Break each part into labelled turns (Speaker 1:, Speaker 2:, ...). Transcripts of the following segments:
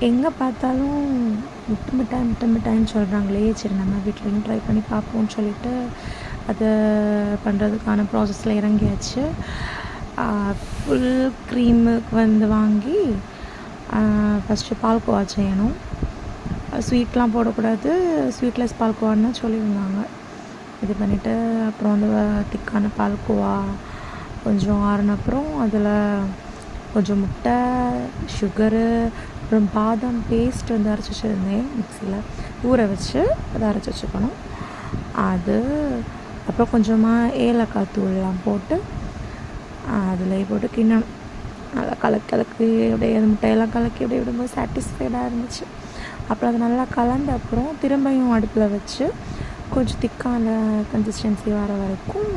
Speaker 1: எங்கே பார்த்தாலும் முட்டை மிட்டாய் முட்டை மிட்டாய்ன்னு சொல்கிறாங்களே, சரி நம்ம வீட்லேயும் ட்ரை பண்ணி பார்ப்போம்னு சொல்லிட்டு அதை பண்ணுறதுக்கான ப்ராசஸில் இறங்கியாச்சு. ஃபுல் க்ரீமுக்கு வாங்கி ஃபஸ்ட்டு பால்கோவா செய்யணும். ஸ்வீட்லாம் போடக்கூடாது, ஸ்வீட்லெஸ் பால்கோவான்னு சொல்லியிருந்தாங்க. இது பண்ணிவிட்டு அப்புறம் வந்து திக்கான பால்கோவா கொஞ்சம் ஆறினப்புறம் அதில் கொஞ்சம் முட்டை, சுகரு, அப்புறம் பாதாம் பேஸ்ட் வந்து அரைச்சி வச்சுருந்தேன் மிக்சியில் ஊற வச்சு அதை அரைச்சி வச்சுக்கணும். அது அப்புறம் கொஞ்சமாக ஏலக்காய் தூள்லாம் போட்டு அதில் போட்டு கிண்ணணும். நல்லா கலக்கி அப்படியே அந்த முட்டையெல்லாம் கலக்கி அப்படியே விடும்போது சாட்டிஸ்ஃபைடாக இருந்துச்சு. அப்புறம் அது நல்லா கலந்த அப்புறம் திரும்பியும் அடுப்பில் வச்சு கொஞ்சம் திக்கான கன்சிஸ்டன்சி வர வரைக்கும்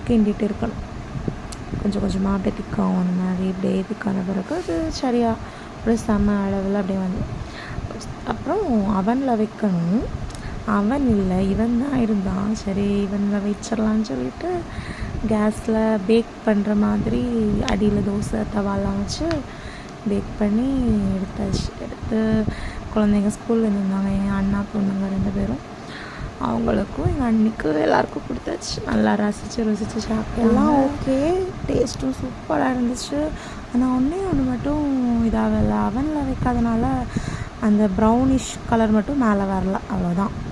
Speaker 1: கிண்டிகிட்டு இருக்கணும். கொஞ்சம் கொஞ்சமாக அப்படியே திக்காகும். அந்த மாதிரி இப்படியே திக்கான பிறகு அது சரியாக அப்படியே செம்ம அளவில் அப்படியே வந்து அப்புறம் அவனில் வைக்கணும். அவன் இல்லை, இவன் தான் இருந்தான். சரி இவனில் வச்சிடலான்னு சொல்லிட்டு கேஸில் பேக் பண்ணுற மாதிரி அடியில் தோசை தவாலாம் வச்சு பேக் பண்ணி எடுத்தாச்சு. எடுத்து குழந்தைங்க ஸ்கூலில் இருந்தாங்க, என் அண்ணா பொண்ணுங்க 2 பேரும், அவங்களுக்கும் எங்கள் அண்ணிக்கும் எல்லாேருக்கும் கொடுத்தாச்சு. நல்லா ருசித்து சாப்பிட்டேன். எல்லாம் ஓகே, டேஸ்ட்டும் சூப்பராக இருந்துச்சு. ஆனால் ஒன்று மட்டும் இதாகலை, அவனில் வைக்காதனால அந்த ப்ரௌனிஷ் கலர் மட்டும் மேலே வரல, அவ்வளோதான்.